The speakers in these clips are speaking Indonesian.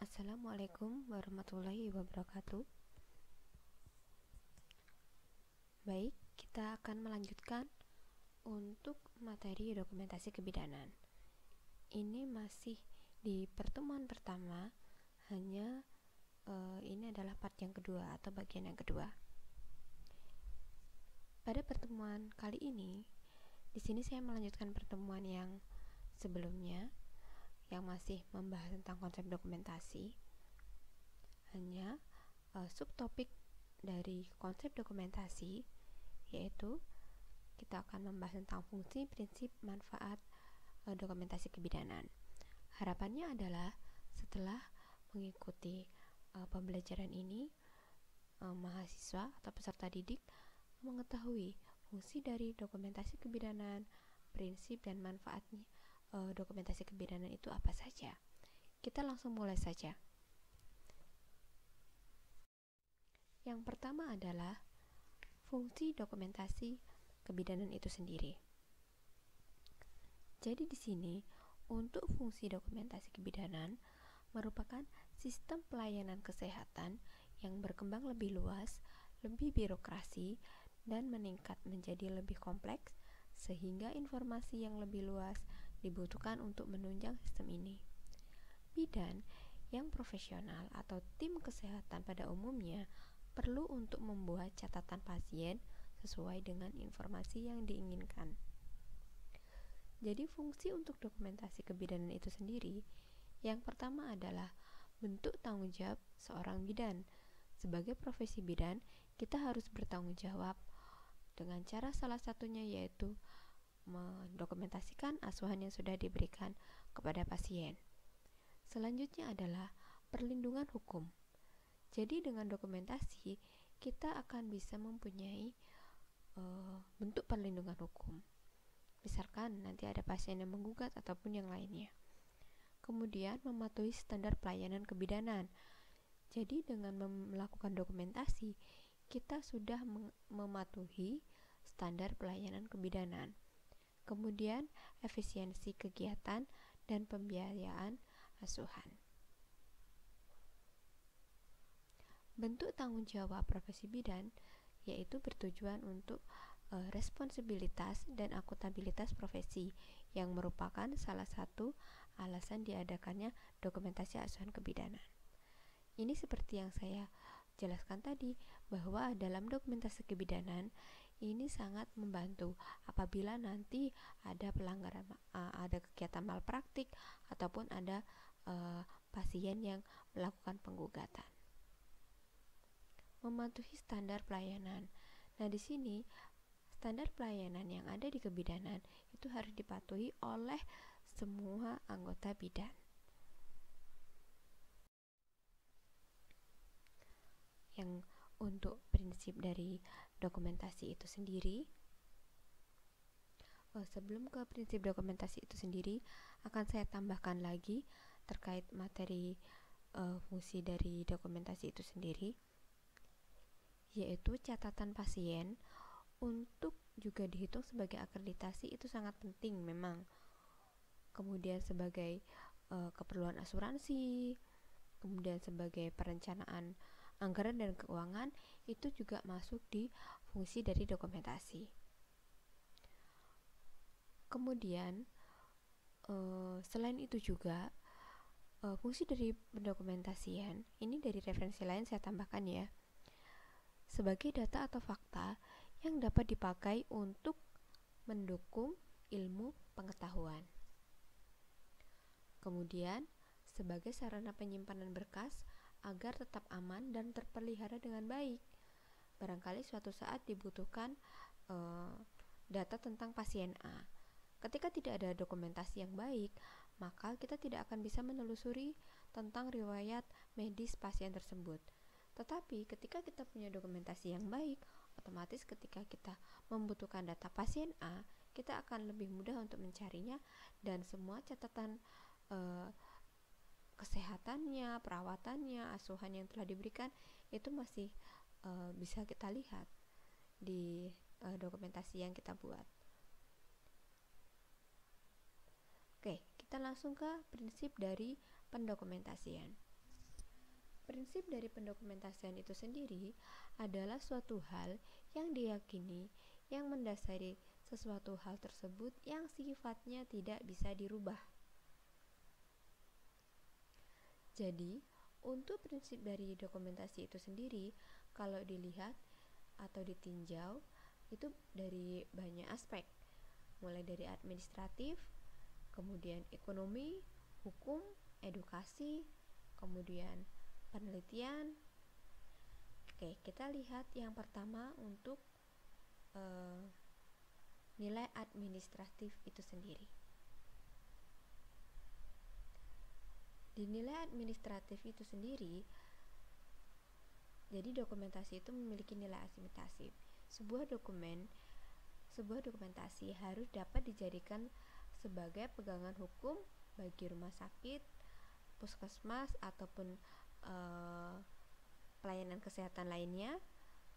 Assalamualaikum warahmatullahi wabarakatuh. Baik, kita akan melanjutkan untuk materi dokumentasi kebidanan. Ini masih di pertemuan pertama, hanya ini adalah part yang kedua atau bagian yang kedua. Pada pertemuan kali ini, di sini saya melanjutkan pertemuan yang sebelumnya yang masih membahas tentang konsep dokumentasi. Hanya subtopik dari konsep dokumentasi yaitu kita akan membahas tentang fungsi, prinsip, manfaat dokumentasi kebidanan. Harapannya adalah setelah mengikuti pembelajaran ini, mahasiswa atau peserta didik mengetahui fungsi dari dokumentasi kebidanan, prinsip dan manfaatnya dokumentasi kebidanan itu apa saja. Kita langsung mulai saja. Yang pertama adalah fungsi dokumentasi kebidanan itu sendiri. Jadi di sini untuk fungsi dokumentasi kebidanan merupakan sistem pelayanan kesehatan yang berkembang lebih luas, lebih birokrasi, dan meningkat menjadi lebih kompleks sehingga informasi yang lebih luas dibutuhkan untuk menunjang sistem ini. Bidan yang profesional atau tim kesehatan pada umumnya perlu untuk membuat catatan pasien sesuai dengan informasi yang diinginkan. Jadi fungsi untuk dokumentasi kebidanan itu sendiri, yang pertama adalah bentuk tanggung jawab seorang bidan. Sebagai profesi bidan, kita harus bertanggung jawab dengan cara salah satunya yaitu mendokumentasikan asuhan yang sudah diberikan kepada pasien. Selanjutnya adalah perlindungan hukum. Jadi dengan dokumentasi kita akan bisa mempunyai bentuk perlindungan hukum. Misalkan nanti ada pasien yang menggugat ataupun yang lainnya. Kemudian mematuhi standar pelayanan kebidanan. Jadi dengan melakukan dokumentasi kita sudah mematuhi standar pelayanan kebidanan. Kemudian efisiensi kegiatan dan pembiayaan asuhan. Bentuk tanggung jawab profesi bidan yaitu bertujuan untuk responsibilitas dan akuntabilitas profesi yang merupakan salah satu alasan diadakannya dokumentasi asuhan kebidanan. Ini seperti yang saya jelaskan tadi bahwa dalam dokumentasi kebidanan ini sangat membantu apabila nanti ada pelanggaran, ada kegiatan malpraktik ataupun ada pasien yang melakukan penggugatan. Mematuhi standar pelayanan. Nah, di sini standar pelayanan yang ada di kebidanan itu harus dipatuhi oleh semua anggota bidan. Yang untuk prinsip dari dokumentasi itu sendiri, sebelum ke prinsip dokumentasi itu sendiri akan saya tambahkan lagi terkait materi fungsi dari dokumentasi itu sendiri, yaitu catatan pasien untuk juga dihitung sebagai akreditasi itu sangat penting memang. Kemudian sebagai keperluan asuransi, kemudian sebagai perencanaan anggaran dan keuangan itu juga masuk di fungsi dari dokumentasi. Kemudian selain itu juga fungsi dari pendokumentasian ini dari referensi lain saya tambahkan ya, sebagai data atau fakta yang dapat dipakai untuk mendukung ilmu pengetahuan. Kemudian sebagai sarana penyimpanan berkas agar tetap aman dan terpelihara dengan baik. Barangkali suatu saat dibutuhkan data tentang pasien A. Ketika tidak ada dokumentasi yang baik, maka kita tidak akan bisa menelusuri tentang riwayat medis pasien tersebut. Tetapi ketika kita punya dokumentasi yang baik, otomatis ketika kita membutuhkan data pasien A, kita akan lebih mudah untuk mencarinya dan semua catatan kesehatannya, perawatannya, asuhan yang telah diberikan itu masih bisa kita lihat di dokumentasi yang kita buat. Oke, kita langsung ke prinsip dari pendokumentasian. Prinsip dari pendokumentasian itu sendiri adalah suatu hal yang diyakini yang mendasari sesuatu hal tersebut yang sifatnya tidak bisa dirubah. Jadi, untuk prinsip dari dokumentasi itu sendiri, kalau dilihat atau ditinjau, itu dari banyak aspek, mulai dari administratif, kemudian ekonomi, hukum, edukasi, kemudian penelitian. Oke, kita lihat yang pertama untuk nilai administratif itu sendiri. Di nilai administratif itu sendiri, jadi dokumentasi itu memiliki nilai administratif. Sebuah dokumentasi harus dapat dijadikan sebagai pegangan hukum bagi rumah sakit, puskesmas ataupun pelayanan kesehatan lainnya,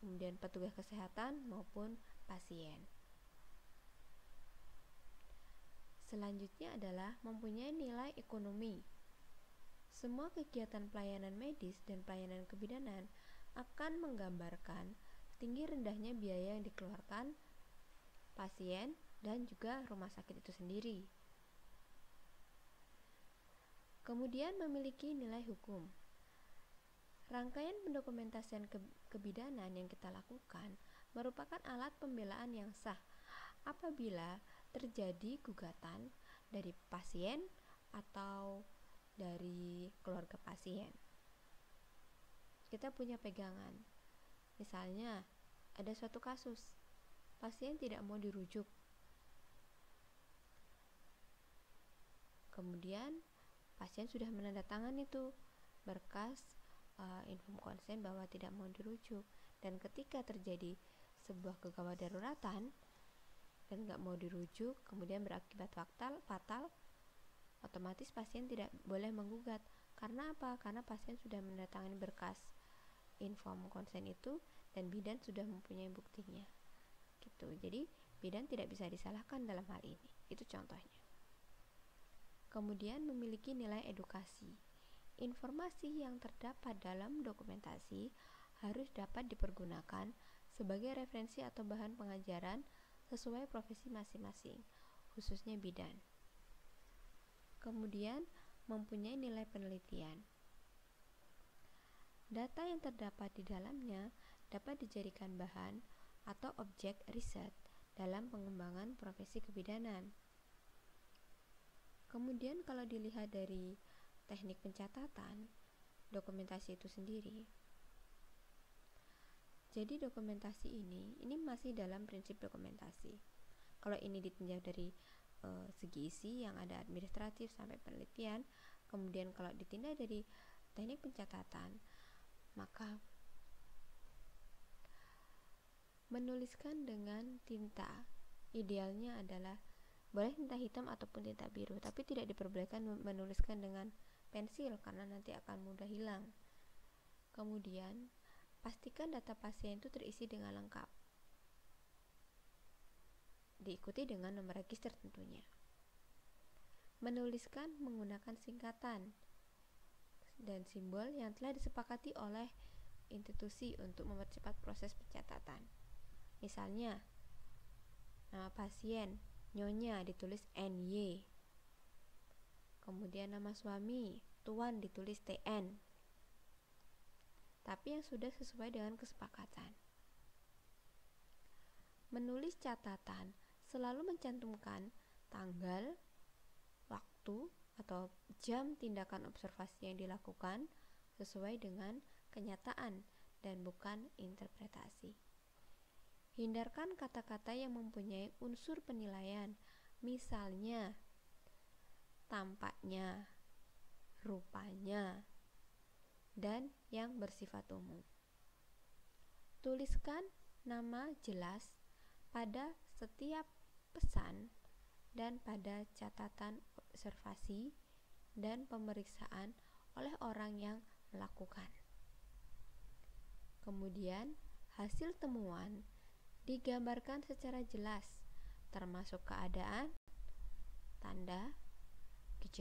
kemudian petugas kesehatan maupun pasien. Selanjutnya adalah mempunyai nilai ekonomi. Semua kegiatan pelayanan medis dan pelayanan kebidanan akan menggambarkan tinggi rendahnya biaya yang dikeluarkan pasien dan juga rumah sakit itu sendiri. Kemudian memiliki nilai hukum. Rangkaian pendokumentasian kebidanan yang kita lakukan merupakan alat pembelaan yang sah apabila terjadi gugatan dari pasien atau dari keluarga pasien. Kita punya pegangan. Misalnya, ada suatu kasus, pasien tidak mau dirujuk. Kemudian, pasien sudah menandatangani itu berkas inform konsen bahwa tidak mau dirujuk. Dan ketika terjadi sebuah kegawat daruratan dan nggak mau dirujuk, kemudian berakibat fatal, otomatis pasien tidak boleh menggugat. Karena apa? Karena pasien sudah menandatangani berkas inform konsen itu dan bidan sudah mempunyai buktinya. Gitu. Jadi bidan tidak bisa disalahkan dalam hal ini. Itu contohnya. Kemudian memiliki nilai edukasi. Informasi yang terdapat dalam dokumentasi harus dapat dipergunakan sebagai referensi atau bahan pengajaran sesuai profesi masing-masing, khususnya bidan. Kemudian mempunyai nilai penelitian. Data yang terdapat di dalamnya dapat dijadikan bahan atau objek riset dalam pengembangan profesi kebidanan. Kemudian kalau dilihat dari teknik pencatatan dokumentasi itu sendiri, jadi dokumentasi ini masih dalam prinsip dokumentasi. Kalau ini ditinjau dari segi isi yang ada administratif sampai penelitian, kemudian kalau ditinjau dari teknik pencatatan, maka menuliskan dengan tinta idealnya adalah boleh tinta hitam ataupun tinta biru, tapi tidak diperbolehkan menuliskan dengan pensil karena nanti akan mudah hilang. Kemudian pastikan data pasien itu terisi dengan lengkap, diikuti dengan nomor register tentunya. Menuliskan menggunakan singkatan dan simbol yang telah disepakati oleh institusi untuk mempercepat proses pencatatan. Misalnya, nama pasien Nyonya ditulis NY. Kemudian nama suami Tuan ditulis TN. Tapi yang sudah sesuai dengan kesepakatan. Menulis catatan selalu mencantumkan tanggal, waktu, atau jam tindakan observasi yang dilakukan sesuai dengan kenyataan dan bukan interpretasi. Hindarkan kata-kata yang mempunyai unsur penilaian, misalnya tampaknya, rupanya, dan yang bersifat umum. Tuliskan nama jelas pada setiap pesan dan pada catatan observasi dan pemeriksaan oleh orang yang melakukan. Kemudian, hasil temuan digambarkan secara jelas, termasuk keadaan, tanda, gejala,